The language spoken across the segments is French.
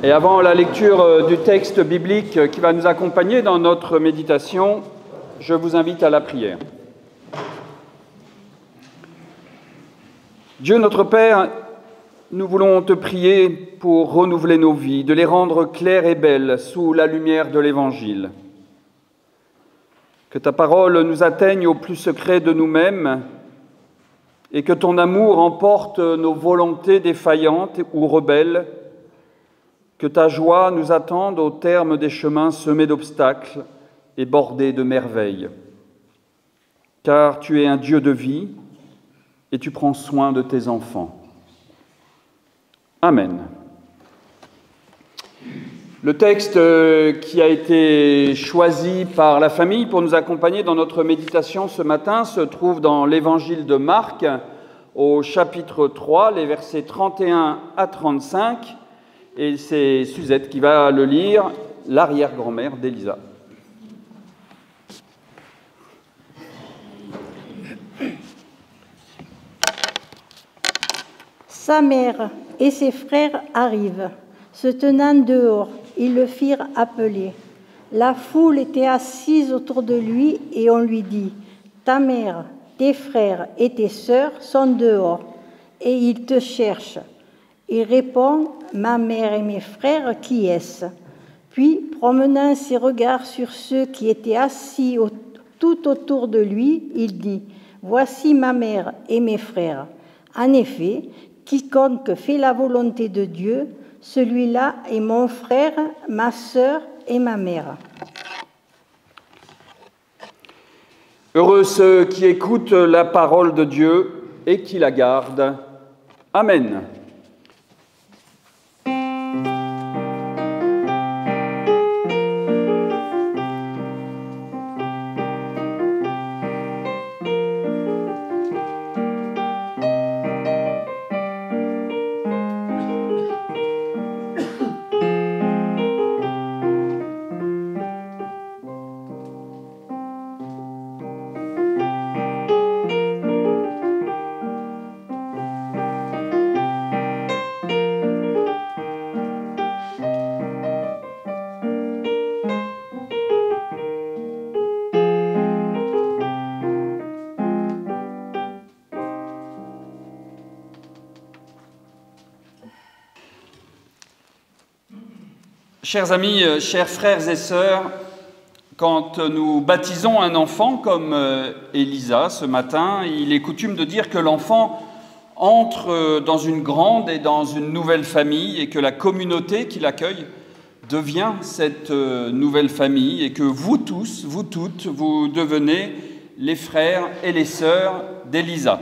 Et avant la lecture du texte biblique qui va nous accompagner dans notre méditation, je vous invite à la prière. Dieu notre Père, nous voulons te prier pour renouveler nos vies, de les rendre claires et belles sous la lumière de l'Évangile. Que ta parole nous atteigne au plus secret de nous-mêmes et que ton amour emporte nos volontés défaillantes ou rebelles. Que ta joie nous attende au terme des chemins semés d'obstacles et bordés de merveilles. Car tu es un Dieu de vie et tu prends soin de tes enfants. Amen. Le texte qui a été choisi par la famille pour nous accompagner dans notre méditation ce matin se trouve dans l'Évangile de Marc, au chapitre 3, les versets 31 à 35. Et c'est Suzette qui va le lire, l'arrière-grand-mère d'Élisa. Sa mère et ses frères arrivent. Se tenant dehors, ils le firent appeler. La foule était assise autour de lui et on lui dit « Ta mère, tes frères et tes sœurs sont dehors et ils te cherchent. » Il répond « Ma mère et mes frères, qui est-ce » Puis, promenant ses regards sur ceux qui étaient assis tout autour de lui, il dit « Voici ma mère et mes frères. En effet, quiconque fait la volonté de Dieu, celui-là est mon frère, ma sœur et ma mère. » Heureux ceux qui écoutent la parole de Dieu et qui la gardent. Amen. Chers amis, chers frères et sœurs, quand nous baptisons un enfant comme Élisa ce matin, il est coutume de dire que l'enfant entre dans une grande et dans une nouvelle famille et que la communauté qui l'accueille devient cette nouvelle famille et que vous tous, vous toutes, vous devenez les frères et les sœurs d'Élisa.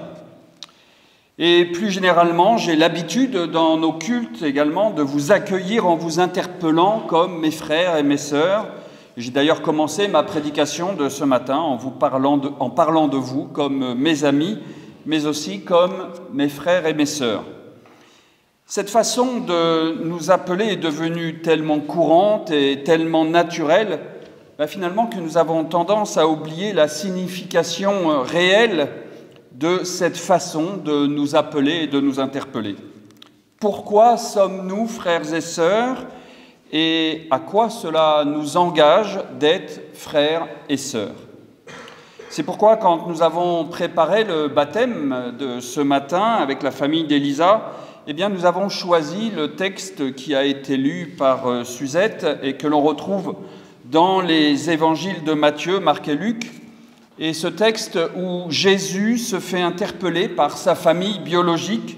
Et plus généralement, j'ai l'habitude dans nos cultes également de vous accueillir en vous interpellant comme mes frères et mes sœurs. J'ai d'ailleurs commencé ma prédication de ce matin en parlant de vous comme mes amis, mais aussi comme mes frères et mes sœurs. Cette façon de nous appeler est devenue tellement courante et tellement naturelle, finalement que nous avons tendance à oublier la signification réelle de cette façon de nous appeler et de nous interpeller. Pourquoi sommes-nous frères et sœurs et à quoi cela nous engage d'être frères et sœurs? C'est pourquoi quand nous avons préparé le baptême de ce matin avec la famille d'Élisa, nous avons choisi le texte qui a été lu par Suzette et que l'on retrouve dans les évangiles de Matthieu, Marc et Luc. Et ce texte où Jésus se fait interpeller par sa famille biologique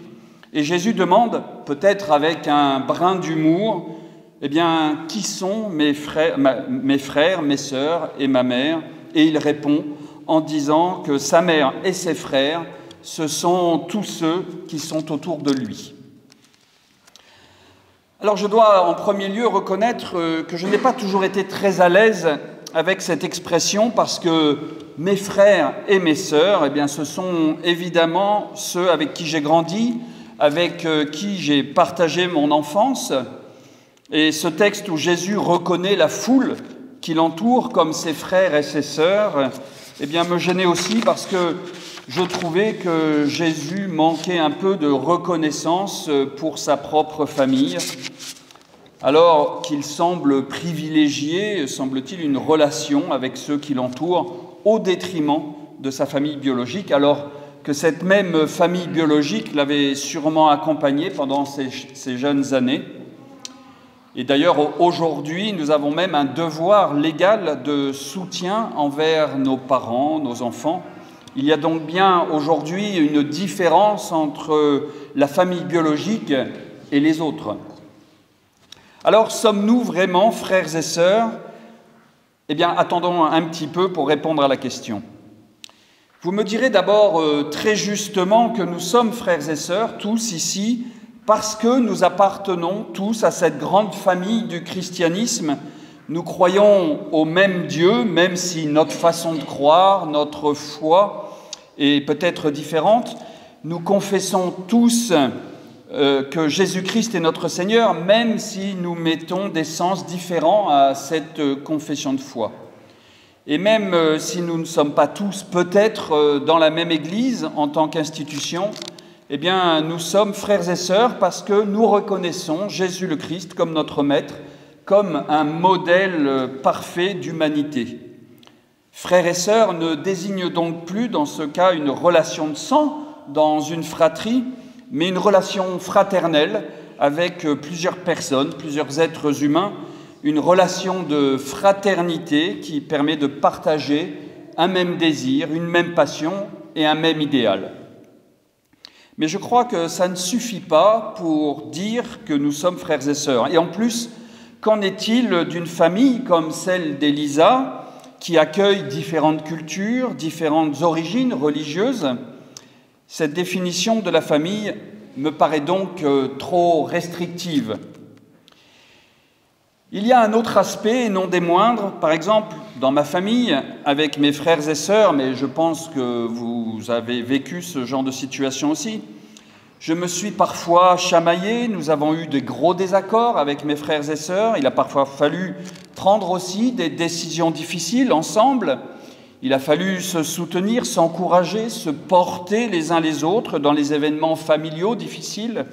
et Jésus demande, peut-être avec un brin d'humour, qui sont mes frères, mes sœurs et ma mère? Et il répond en disant que sa mère et ses frères, ce sont tous ceux qui sont autour de lui. Alors je dois en premier lieu reconnaître que je n'ai pas toujours été très à l'aise avec cette expression parce que mes frères et mes sœurs, eh bien, ce sont évidemment ceux avec qui j'ai grandi, avec qui j'ai partagé mon enfance. Et ce texte où Jésus reconnaît la foule qui l'entoure comme ses frères et ses sœurs, eh bien, me gênait aussi parce que je trouvais que Jésus manquait un peu de reconnaissance pour sa propre famille, alors qu'il semble privilégier, semble-t-il, une relation avec ceux qui l'entourent au détriment de sa famille biologique, alors que cette même famille biologique l'avait sûrement accompagné pendant ces jeunes années. Et d'ailleurs, aujourd'hui, nous avons même un devoir légal de soutien envers nos parents, nos enfants. Il y a donc bien aujourd'hui une différence entre la famille biologique et les autres. Alors, sommes-nous vraiment frères et sœurs? Eh bien, attendons un petit peu pour répondre à la question. Vous me direz d'abord très justement que nous sommes frères et sœurs, tous ici, parce que nous appartenons tous à cette grande famille du christianisme. Nous croyons au même Dieu, même si notre façon de croire, notre foi est peut-être différente. Nous confessons tous que Jésus-Christ est notre Seigneur, même si nous mettons des sens différents à cette confession de foi. Et même si nous ne sommes pas tous peut-être dans la même Église en tant qu'institution, eh bien, nous sommes frères et sœurs parce que nous reconnaissons Jésus le Christ comme notre Maître, comme un modèle parfait d'humanité. Frères et sœurs ne désigne donc plus dans ce cas une relation de sang dans une fratrie, mais une relation fraternelle avec plusieurs personnes, plusieurs êtres humains, une relation de fraternité qui permet de partager un même désir, une même passion et un même idéal. Mais je crois que ça ne suffit pas pour dire que nous sommes frères et sœurs. Et en plus, qu'en est-il d'une famille comme celle d'Élisa, qui accueille différentes cultures, différentes origines religieuses? Cette définition de la famille me paraît donc trop restrictive. Il y a un autre aspect, et non des moindres. Par exemple, dans ma famille, avec mes frères et sœurs, mais je pense que vous avez vécu ce genre de situation aussi, je me suis parfois chamaillé, nous avons eu des gros désaccords avec mes frères et sœurs, il a parfois fallu prendre aussi des décisions difficiles ensemble, il a fallu se soutenir, s'encourager, se porter les uns les autres dans les événements familiaux difficiles.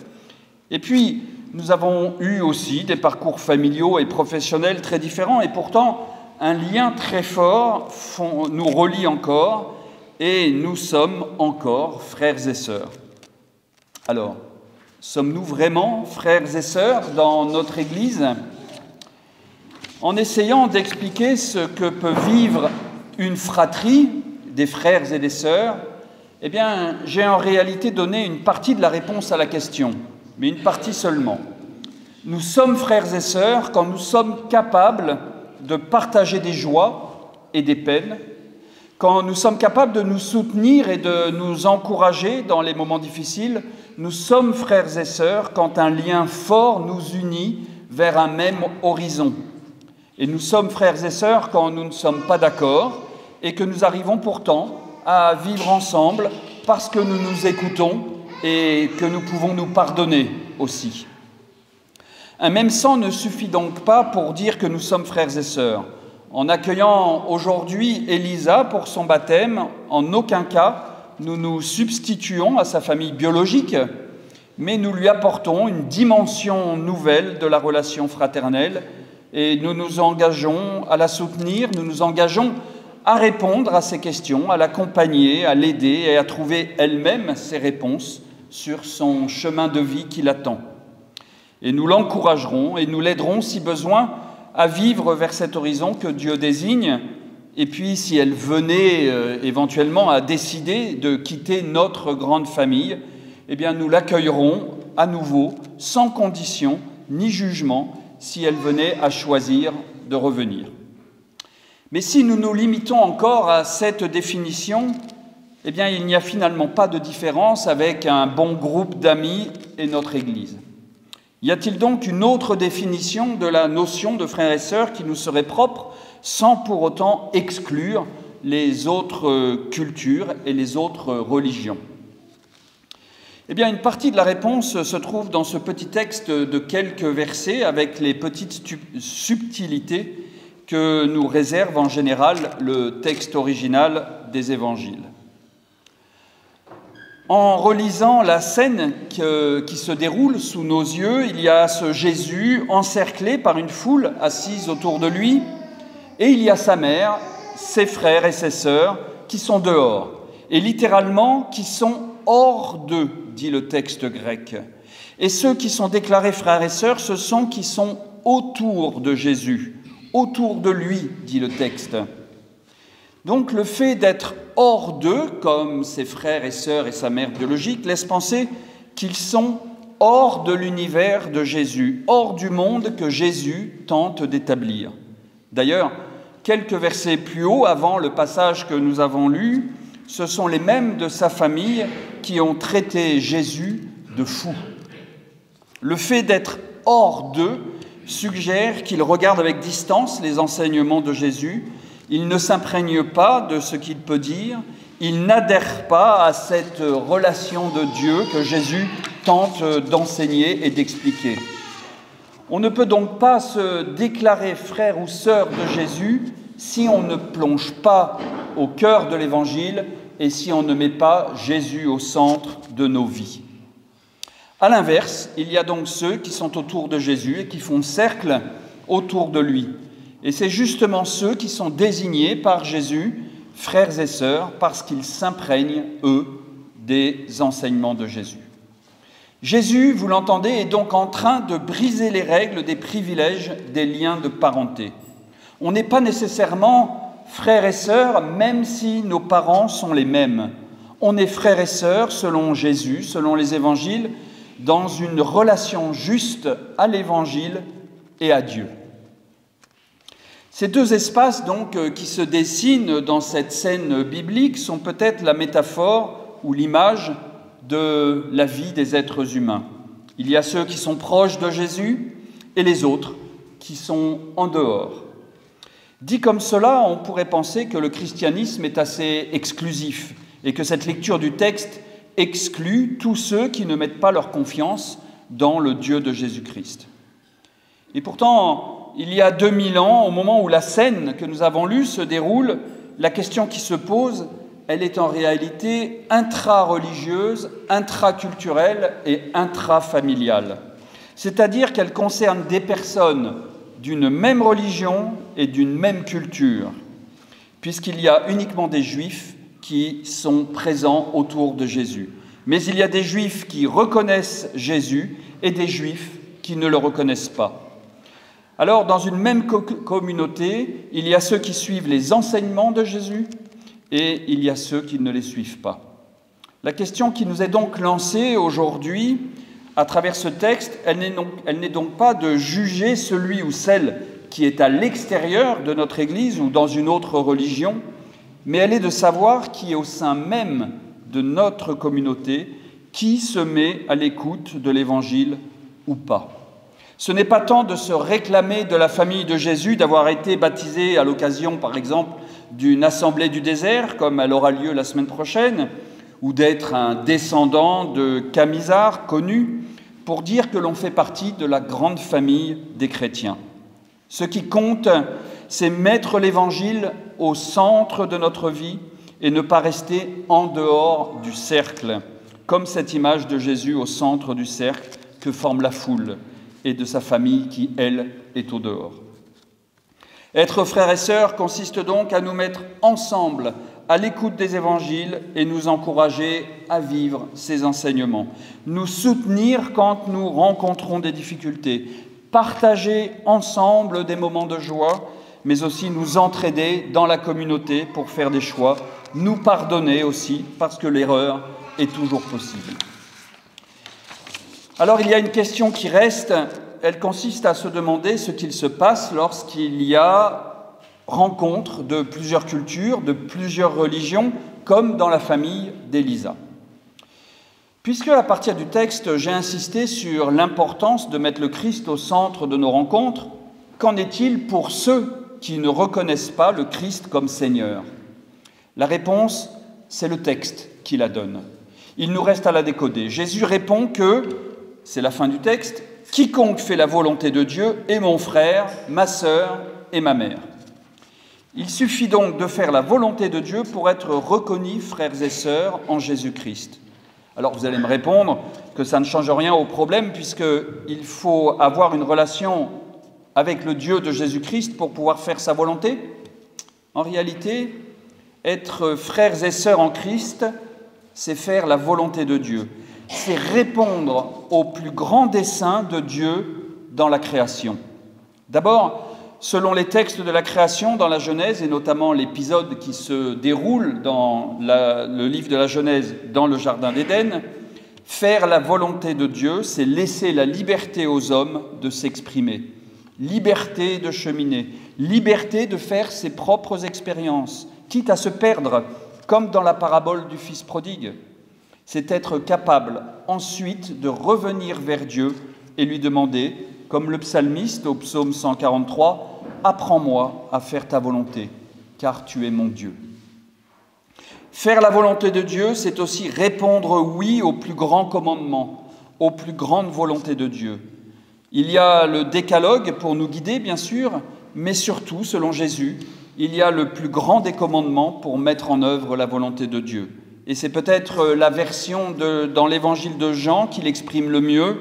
Et puis, nous avons eu aussi des parcours familiaux et professionnels très différents, et pourtant, un lien très fort nous relie encore, et nous sommes encore frères et sœurs. Alors, sommes-nous vraiment frères et sœurs dans notre Église? En essayant d'expliquer ce que peut vivre une fratrie, des frères et des sœurs, eh bien, j'ai en réalité donné une partie de la réponse à la question, mais une partie seulement. Nous sommes frères et sœurs quand nous sommes capables de partager des joies et des peines, quand nous sommes capables de nous soutenir et de nous encourager dans les moments difficiles. Nous sommes frères et sœurs quand un lien fort nous unit vers un même horizon. Et nous sommes frères et sœurs quand nous ne sommes pas d'accord et que nous arrivons pourtant à vivre ensemble parce que nous nous écoutons et que nous pouvons nous pardonner aussi. Un même sang ne suffit donc pas pour dire que nous sommes frères et sœurs. En accueillant aujourd'hui Élisa pour son baptême, en aucun cas nous nous substituons à sa famille biologique, mais nous lui apportons une dimension nouvelle de la relation fraternelle et nous nous engageons à la soutenir, nous nous engageons à répondre à ses questions, à l'accompagner, à l'aider et à trouver elle-même ses réponses sur son chemin de vie qui l'attend. Et nous l'encouragerons et nous l'aiderons si besoin à vivre vers cet horizon que Dieu désigne. Et puis, si elle venait éventuellement à décider de quitter notre grande famille, eh bien, nous l'accueillerons à nouveau, sans condition ni jugement, si elle venait à choisir de revenir. Mais si nous nous limitons encore à cette définition, eh bien, il n'y a finalement pas de différence avec un bon groupe d'amis et notre Église. Y a-t-il donc une autre définition de la notion de frères et sœurs qui nous serait propre, sans pour autant exclure les autres cultures et les autres religions. Eh bien, une partie de la réponse se trouve dans ce petit texte de quelques versets avec les petites subtilités que nous réserve en général le texte original des évangiles. En relisant la scène qui se déroule sous nos yeux, il y a ce Jésus encerclé par une foule assise autour de lui, et il y a sa mère, ses frères et ses sœurs qui sont dehors, et littéralement qui sont hors d'eux, dit le texte grec. Et ceux qui sont déclarés frères et sœurs, ce sont qui sont autour de Jésus, autour de lui, dit le texte. Donc le fait d'être hors d'eux, comme ses frères et sœurs et sa mère biologique, laisse penser qu'ils sont hors de l'univers de Jésus, hors du monde que Jésus tente d'établir. D'ailleurs, quelques versets plus haut, avant le passage que nous avons lu, ce sont les mêmes de sa famille qui ont traité Jésus de fou. Le fait d'être hors d'eux suggère qu'il regarde avec distance les enseignements de Jésus. Il ne s'imprègne pas de ce qu'il peut dire, il n'adhère pas à cette relation de Dieu que Jésus tente d'enseigner et d'expliquer. On ne peut donc pas se déclarer frère ou sœur de Jésus si on ne plonge pas au cœur de l'Évangile et si on ne met pas Jésus au centre de nos vies. À l'inverse, il y a donc ceux qui sont autour de Jésus et qui font cercle autour de lui. Et c'est justement ceux qui sont désignés par Jésus, frères et sœurs, parce qu'ils s'imprègnent, eux, des enseignements de Jésus. Jésus, vous l'entendez, est donc en train de briser les règles des privilèges des liens de parenté. On n'est pas nécessairement frères et sœurs, même si nos parents sont les mêmes. On est frères et sœurs, selon Jésus, selon les évangiles, dans une relation juste à l'Évangile et à Dieu. Ces deux espaces donc qui se dessinent dans cette scène biblique sont peut-être la métaphore ou l'image de la vie des êtres humains. Il y a ceux qui sont proches de Jésus et les autres qui sont en dehors. Dit comme cela, on pourrait penser que le christianisme est assez exclusif et que cette lecture du texte exclut tous ceux qui ne mettent pas leur confiance dans le Dieu de Jésus-Christ. Et pourtant, il y a 2000 ans, au moment où la scène que nous avons lue se déroule, la question qui se pose, elle est en réalité intra-religieuse, intra-culturelle et intra-familiale. C'est-à-dire qu'elle concerne des personnes d'une même religion et d'une même culture, puisqu'il y a uniquement des Juifs qui sont présents autour de Jésus. Mais il y a des Juifs qui reconnaissent Jésus et des Juifs qui ne le reconnaissent pas. Alors, dans une même communauté, il y a ceux qui suivent les enseignements de Jésus et il y a ceux qui ne les suivent pas. La question qui nous est donc lancée aujourd'hui, à travers ce texte, elle n'est donc pas de juger celui ou celle qui est à l'extérieur de notre Église ou dans une autre religion, mais elle est de savoir qui est au sein même de notre communauté, qui se met à l'écoute de l'Évangile ou pas. Ce n'est pas tant de se réclamer de la famille de Jésus, d'avoir été baptisé à l'occasion, par exemple, d'une assemblée du désert, comme elle aura lieu la semaine prochaine, ou d'être un descendant de Camisard connu, pour dire que l'on fait partie de la grande famille des chrétiens. Ce qui compte, c'est mettre l'Évangile au centre de notre vie et ne pas rester en dehors du cercle, comme cette image de Jésus au centre du cercle que forme la foule et de sa famille qui, elle, est au dehors. Être frères et sœurs consiste donc à nous mettre ensemble à l'écoute des évangiles et nous encourager à vivre ces enseignements, nous soutenir quand nous rencontrons des difficultés, partager ensemble des moments de joie, mais aussi nous entraider dans la communauté pour faire des choix, nous pardonner aussi, parce que l'erreur est toujours possible. Alors il y a une question qui reste, elle consiste à se demander ce qu'il se passe lorsqu'il y a rencontre de plusieurs cultures, de plusieurs religions, comme dans la famille d'Élisa. Puisque, à partir du texte, j'ai insisté sur l'importance de mettre le Christ au centre de nos rencontres, qu'en est-il pour ceux qui ne reconnaissent pas le Christ comme Seigneur? La réponse, c'est le texte qui la donne. Il nous reste à la décoder. Jésus répond que, c'est la fin du texte, « Quiconque fait la volonté de Dieu est mon frère, ma sœur et ma mère ». Il suffit donc de faire la volonté de Dieu pour être reconnus frères et sœurs en Jésus-Christ. Alors vous allez me répondre que ça ne change rien au problème puisqu'il faut avoir une relation avec le Dieu de Jésus-Christ pour pouvoir faire sa volonté. En réalité, être frères et sœurs en Christ, c'est faire la volonté de Dieu. C'est répondre au plus grand dessein de Dieu dans la création. D'abord, selon les textes de la création dans la Genèse, et notamment l'épisode qui se déroule dans le livre de la Genèse dans le Jardin d'Éden, faire la volonté de Dieu, c'est laisser la liberté aux hommes de s'exprimer, liberté de cheminer, liberté de faire ses propres expériences, quitte à se perdre, comme dans la parabole du Fils prodigue. C'est être capable ensuite de revenir vers Dieu et lui demander, comme le psalmiste au psaume 143, « Apprends-moi à faire ta volonté, car tu es mon Dieu ». Faire la volonté de Dieu, c'est aussi répondre oui au plus grand commandement, aux plus grandes volontés de Dieu. Il y a le décalogue pour nous guider, bien sûr, mais surtout, selon Jésus, il y a le plus grand des commandements pour mettre en œuvre la volonté de Dieu. Et c'est peut-être la version dans l'évangile de Jean qui l'exprime le mieux,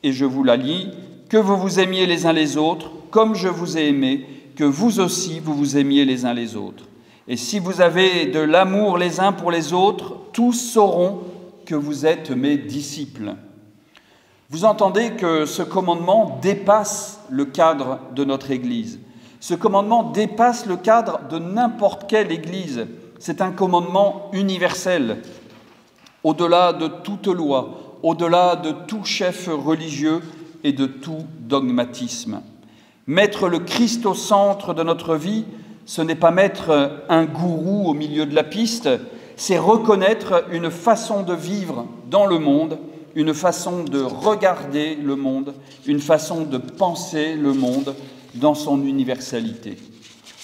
et je vous la lis. « Que vous vous aimiez les uns les autres, comme je vous ai aimé, que vous aussi vous vous aimiez les uns les autres. Et si vous avez de l'amour les uns pour les autres, tous sauront que vous êtes mes disciples. » Vous entendez que ce commandement dépasse le cadre de notre Église. Ce commandement dépasse le cadre de n'importe quelle Église. C'est un commandement universel, au-delà de toute loi, au-delà de tout chef religieux et de tout dogmatisme. Mettre le Christ au centre de notre vie, ce n'est pas mettre un gourou au milieu de la piste, c'est reconnaître une façon de vivre dans le monde, une façon de regarder le monde, une façon de penser le monde dans son universalité.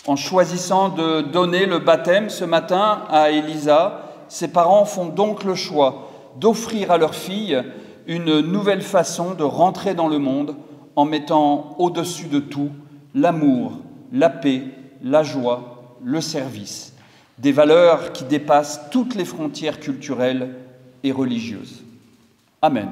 En choisissant de donner le baptême ce matin à Elisa, ses parents font donc le choix d'offrir à leur fille une nouvelle façon de rentrer dans le monde en mettant au-dessus de tout l'amour, la paix, la joie, le service, des valeurs qui dépassent toutes les frontières culturelles et religieuses. Amen.